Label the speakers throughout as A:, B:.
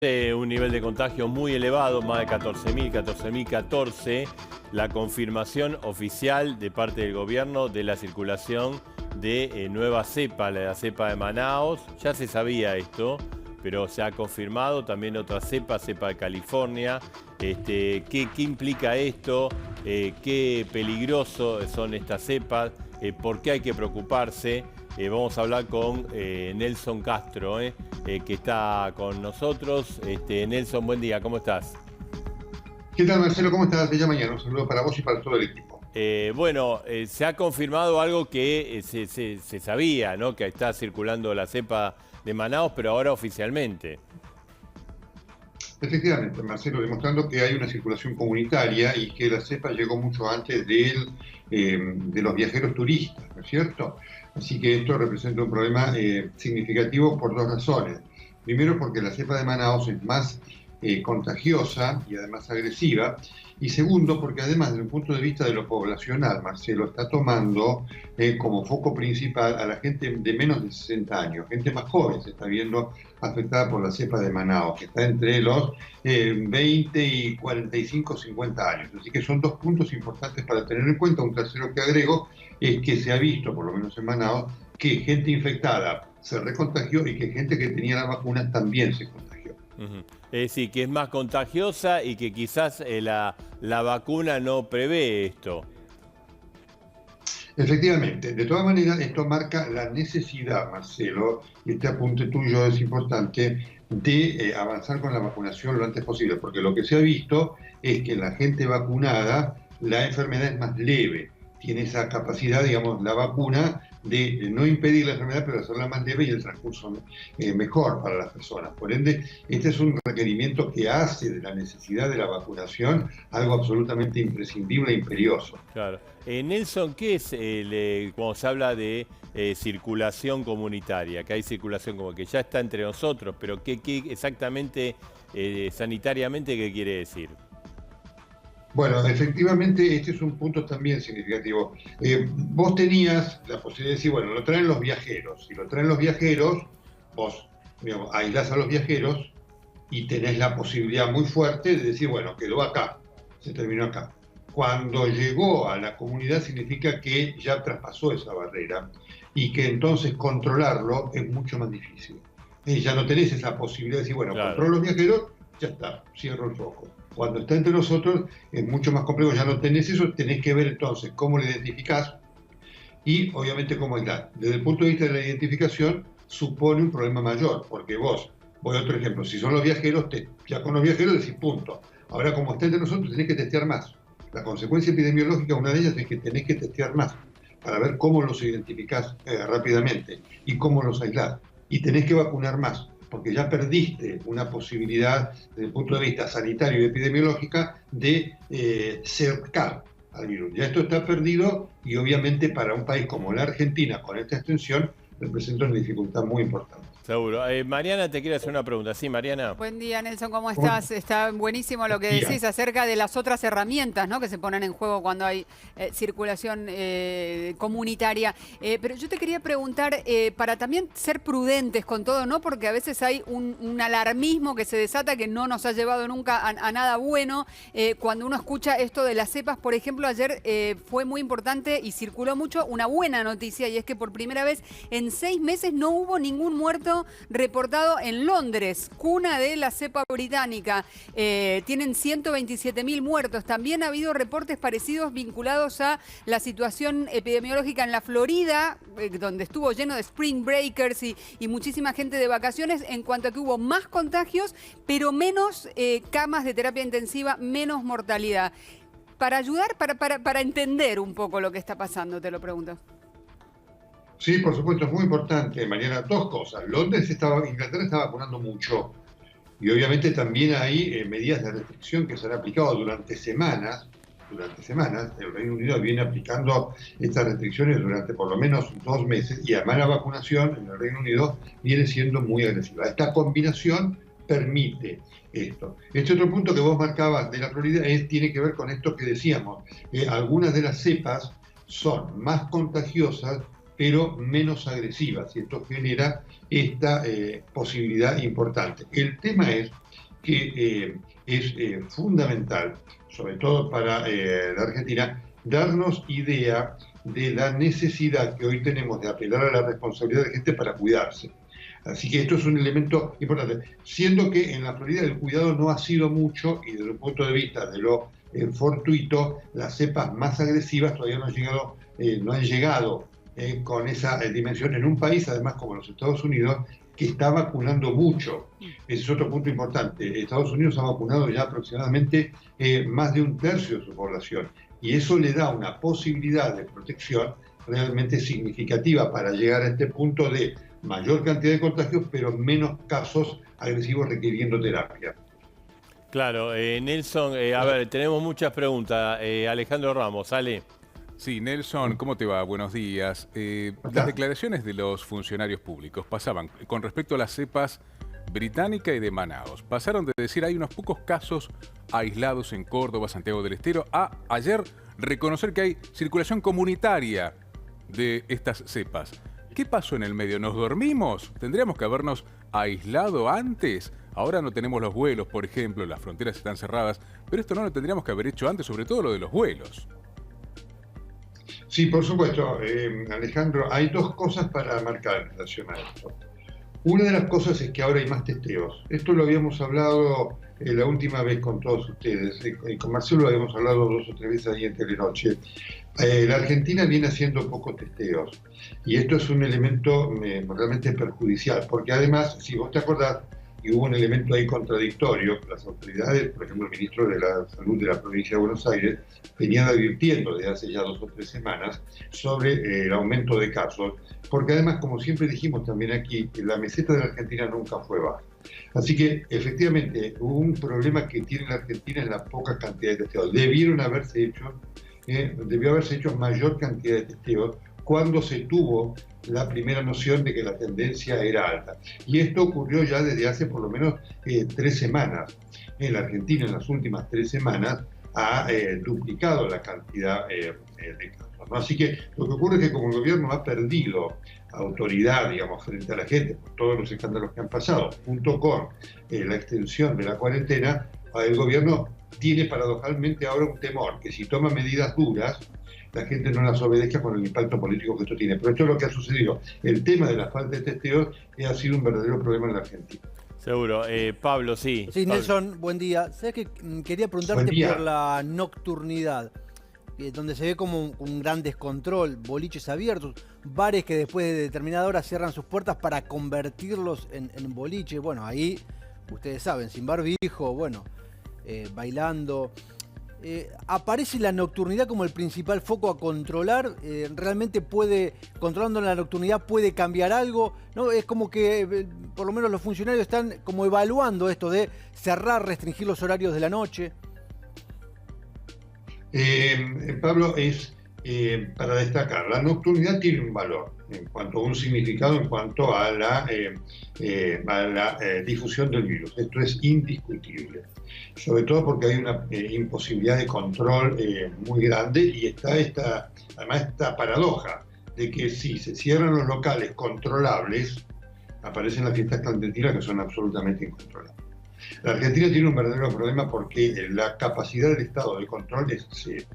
A: Un nivel de contagio muy elevado, más de 14.014. La confirmación oficial de parte del gobierno de la circulación de nueva cepa, la cepa de Manaos. Ya se sabía esto, pero se ha confirmado también otra cepa, cepa de California. ¿Qué implica esto? ¿Qué peligroso son estas cepas? ¿Por qué hay que preocuparse? Vamos a hablar con Nelson Castro, que está con nosotros. Nelson, buen día, ¿cómo estás?
B: ¿Qué tal, Marcelo? ¿Cómo estás? Bella mañana. Un saludo para vos y para todo el equipo.
A: Se ha confirmado algo que se sabía, ¿no? Que está circulando la cepa de Manaos, pero ahora oficialmente.
B: Efectivamente, Marcelo, demostrando que hay una circulación comunitaria y que la cepa llegó mucho antes de los viajeros turistas, ¿no es cierto? Así que esto representa un problema significativo por dos razones. Primero, porque la cepa de Manaos es más contagiosa y además agresiva. Y segundo, porque además desde un punto de vista de lo poblacional, Marcelo, está tomando como foco principal a la gente de menos de 60 años, gente más joven se está viendo afectada por la cepa de Manaos, que está entre los 20 y 45, 50 años. Así que son dos puntos importantes para tener en cuenta. Un tercero que agrego es que se ha visto, por lo menos en Manaos, que gente infectada se recontagió y que gente que tenía la vacuna también se contagió.
A: Es decir, que es más contagiosa y que quizás la vacuna no prevé esto.
B: Efectivamente, de todas maneras, esto marca la necesidad, Marcelo, y este apunte tuyo es importante, de avanzar con la vacunación lo antes posible, porque lo que se ha visto es que en la gente vacunada la enfermedad es más leve, tiene esa capacidad, digamos, la vacuna de no impedir la enfermedad, pero hacerla más leve y el transcurso mejor para las personas. Por ende, este es un requerimiento que hace de la necesidad de la vacunación algo absolutamente imprescindible e imperioso.
A: Claro. Nelson, ¿qué es cuando se habla de circulación comunitaria? Que hay circulación como que ya está entre nosotros, pero ¿qué exactamente sanitariamente qué quiere decir?
B: Bueno, efectivamente, este es un punto también significativo. Vos tenías la posibilidad de decir, bueno, lo traen los viajeros. Si lo traen los viajeros, vos, digamos, aislás a los viajeros y tenés la posibilidad muy fuerte de decir, bueno, quedó acá, se terminó acá. Cuando llegó a la comunidad significa que ya traspasó esa barrera y que entonces controlarlo es mucho más difícil. Ya no tenés esa posibilidad de decir, bueno,
A: Claro.
B: controlo los viajeros, ya está, cierro el foco. Cuando está entre nosotros es mucho más complejo, ya no tenés eso, tenés que ver entonces cómo lo identificás y obviamente cómo aislar. Desde el punto de vista de la identificación supone un problema mayor, porque vos, voy a otro ejemplo, si son los viajeros, ya con los viajeros decís punto. Ahora como está entre nosotros tenés que testear más. La consecuencia epidemiológica, una de ellas es que tenés que testear más para ver cómo los identificás rápidamente y cómo los aislás. Y tenés que vacunar más, porque ya perdiste una posibilidad desde el punto de vista sanitario y epidemiológica de cercar al virus. Ya esto está perdido y obviamente para un país como la Argentina, con esta extensión, representa una dificultad muy importante.
A: Seguro. Mariana, te quiero hacer una pregunta. Sí, Mariana.
C: Buen día, Nelson, ¿cómo estás? Está buenísimo lo que decís acerca de las otras herramientas, ¿no?, que se ponen en juego cuando hay circulación comunitaria. Pero yo te quería preguntar, para también ser prudentes con todo, ¿no? Porque a veces hay un alarmismo que se desata que no nos ha llevado nunca a nada bueno. Cuando uno escucha esto de las cepas, por ejemplo, ayer fue muy importante y circuló mucho una buena noticia, y es que por primera vez en 6 meses no hubo ningún muerto reportado en Londres, cuna de la cepa británica. Tienen 127.000 muertos. También ha habido reportes parecidos vinculados a la situación epidemiológica en la Florida, donde estuvo lleno de spring breakers y muchísima gente de vacaciones, en cuanto a que hubo más contagios, pero menos camas de terapia intensiva, menos mortalidad. Para ayudar, para entender un poco lo que está pasando, te lo pregunto.
B: Sí, por supuesto, es muy importante, Mariana. Dos cosas. Inglaterra está vacunando mucho y obviamente también hay medidas de restricción que se han aplicado durante semanas. El Reino Unido viene aplicando estas restricciones durante por lo menos 2 meses y además la vacunación en el Reino Unido viene siendo muy agresiva. Esta combinación permite esto. Este otro punto que vos marcabas de la Florida tiene que ver con esto que decíamos. Algunas de las cepas son más contagiosas pero menos agresivas, y esto genera esta posibilidad importante. El tema es que es fundamental, sobre todo para la Argentina, darnos idea de la necesidad que hoy tenemos de apelar a la responsabilidad de la gente para cuidarse. Así que esto es un elemento importante, siendo que en la Florida el cuidado no ha sido mucho, y desde el punto de vista de lo fortuito, las cepas más agresivas todavía no han llegado con esa dimensión en un país, además como los Estados Unidos, que está vacunando mucho. Ese es otro punto importante. Estados Unidos ha vacunado ya aproximadamente más de 1/3 de su población, y eso le da una posibilidad de protección realmente significativa para llegar a este punto de mayor cantidad de contagios, pero menos casos agresivos requiriendo terapia.
A: Claro, Nelson, a ver, tenemos muchas preguntas. Alejandro Ramos, Ale.
D: Sí, Nelson, ¿cómo te va? Buenos días. Las declaraciones de los funcionarios públicos pasaban, con respecto a las cepas británica y de Manaos, pasaron de decir hay unos pocos casos aislados en Córdoba, Santiago del Estero, a ayer reconocer que hay circulación comunitaria de estas cepas. ¿Qué pasó en el medio? ¿Nos dormimos? ¿Tendríamos que habernos aislado antes? Ahora no tenemos los vuelos, por ejemplo, las fronteras están cerradas, pero esto no lo tendríamos que haber hecho antes, sobre todo lo de los vuelos.
B: Sí, por supuesto, Alejandro, hay dos cosas para marcar en relación a esto. Una de las cosas es que ahora hay más testeos. Esto lo habíamos hablado la última vez con todos ustedes. Con Marcelo lo habíamos hablado 2 o 3 veces ahí en Telenoche. La Argentina viene haciendo pocos testeos. Y esto es un elemento realmente perjudicial. Porque además, si vos te acordás, y hubo un elemento ahí contradictorio, las autoridades, por ejemplo el ministro de la Salud de la provincia de Buenos Aires, venían advirtiendo desde hace ya 2 o 3 semanas sobre el aumento de casos, porque además, como siempre dijimos también aquí, la meseta de la Argentina nunca fue baja. Así que efectivamente hubo un problema que tiene la Argentina en la poca cantidad de testeos. Debió haberse hecho mayor cantidad de testeos cuando se tuvo la primera noción de que la tendencia era alta. Y esto ocurrió ya desde hace por lo menos 3 semanas. En la Argentina, en las últimas 3 semanas, ha duplicado la cantidad de casos, ¿no? Así que lo que ocurre es que como el gobierno ha perdido autoridad, digamos, frente a la gente, por todos los escándalos que han pasado, junto con la extensión de la cuarentena, el gobierno tiene paradojalmente ahora un temor, que si toma medidas duras, la gente no las obedezca con el impacto político que esto tiene. Pero esto es lo que ha sucedido. El tema de la falta de testeos ha sido un verdadero problema en la Argentina.
A: Seguro. Pablo, sí.
E: Sí,
A: Pablo.
E: Nelson, buen día. ¿Sabes qué? Quería preguntarte por la nocturnidad, donde se ve como un gran descontrol, boliches abiertos, bares que después de determinada hora cierran sus puertas para convertirlos en boliche. Bueno, ahí, ustedes saben, sin barbijo, bueno, bailando. ¿Aparece la nocturnidad como el principal foco a controlar? ¿Realmente controlando la nocturnidad puede cambiar algo? ¿No? Es como que por lo menos los funcionarios están como evaluando esto de cerrar, restringir los horarios de la noche.
B: Pablo, es para destacar, la nocturnidad tiene un valor en cuanto a un significado, en cuanto a la difusión del virus. Esto es indiscutible. Sobre todo porque hay una imposibilidad de control muy grande, y está además esta paradoja de que si se cierran los locales controlables, aparecen las fiestas clandestinas que son absolutamente incontrolables. La Argentina tiene un verdadero problema porque la capacidad del Estado de control es cero.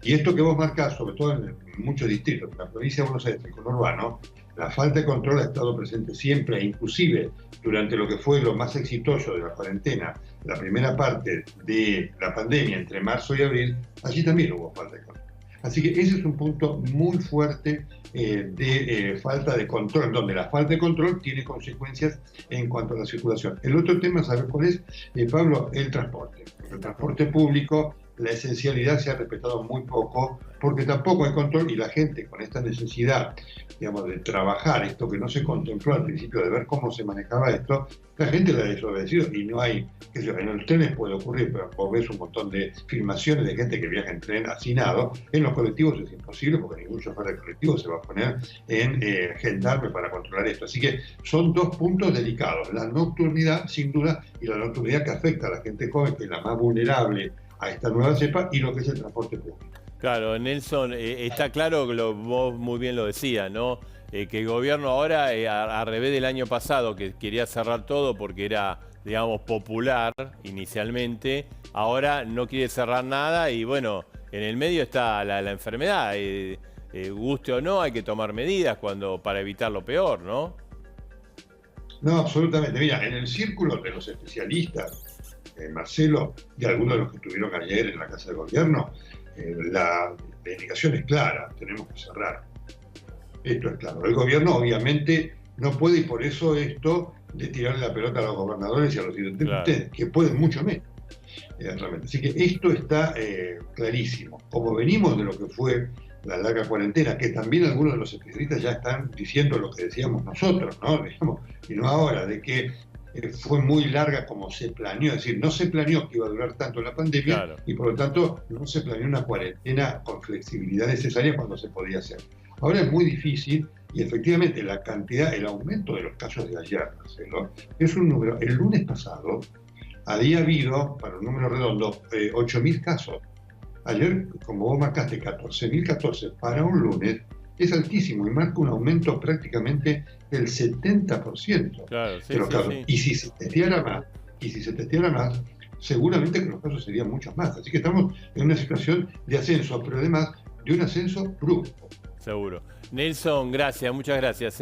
B: Y esto que vos marcás, sobre todo en muchos distritos, en la provincia de Buenos Aires, el conurbano, la falta de control ha estado presente siempre, e inclusive durante lo que fue lo más exitoso de la cuarentena, la primera parte de la pandemia, entre marzo y abril, allí también hubo falta de control. Así que ese es un punto muy fuerte de falta de control, donde la falta de control tiene consecuencias en cuanto a la circulación. El otro tema, ¿sabes cuál es, Pablo? El transporte. El transporte público, la esencialidad se ha respetado muy poco, porque tampoco hay control, y la gente con esta necesidad, digamos, de trabajar, esto que no se contempló al principio, de ver cómo se manejaba esto, la gente la ha desobedecido, y no hay, en los trenes puede ocurrir, pero vos ves un montón de filmaciones de gente que viaja en tren hacinado. En los colectivos es imposible, porque ningún chofer de colectivo se va a poner en gendarme para controlar esto. Así que son dos puntos delicados, la nocturnidad, sin duda, y la nocturnidad que afecta a la gente joven, que es la más vulnerable a esta nueva cepa, y lo que es el transporte público.
A: Claro, Nelson, está claro que vos muy bien lo decías, ¿no? Que el gobierno ahora, a revés del año pasado, que quería cerrar todo porque era, digamos, popular inicialmente, ahora no quiere cerrar nada y bueno, en el medio está la enfermedad. Guste o no, hay que tomar medidas para evitar lo peor, ¿no?
B: No, absolutamente. Mira, en el círculo de los especialistas, Marcelo, y algunos de los que estuvieron ayer en la Casa de Gobierno, la indicación es clara, tenemos que cerrar. Esto es claro. El gobierno obviamente no puede, y por eso esto de tirarle la pelota a los gobernadores y a los intendentes, claro, que pueden mucho menos. Realmente. Así que esto está clarísimo. Como venimos de lo que fue la larga cuarentena, que también algunos de los especialistas ya están diciendo lo que decíamos nosotros, ¿no? Digamos, y no ahora, de que fue muy larga como se planeó, es decir, no se planeó que iba a durar tanto la pandemia, claro, y por lo tanto no se planeó una cuarentena con flexibilidad necesaria cuando se podía hacer. Ahora es muy difícil y efectivamente la cantidad, el aumento de los casos de ayer, Marcelo, es un número. El lunes pasado había habido, para un número redondo, 8.000 casos. Ayer, como vos marcaste, 14.014 para un lunes, es altísimo y marca un aumento prácticamente del 70%, claro, sí, de los casos. Sí. Y si se testeara más, seguramente que los casos serían muchos más. Así que estamos en una situación de ascenso, pero además de un ascenso brusco.
A: Seguro. Nelson, gracias, muchas gracias.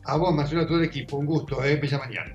B: A vos, Marcelo, a todo el equipo, un gusto, bella mañana.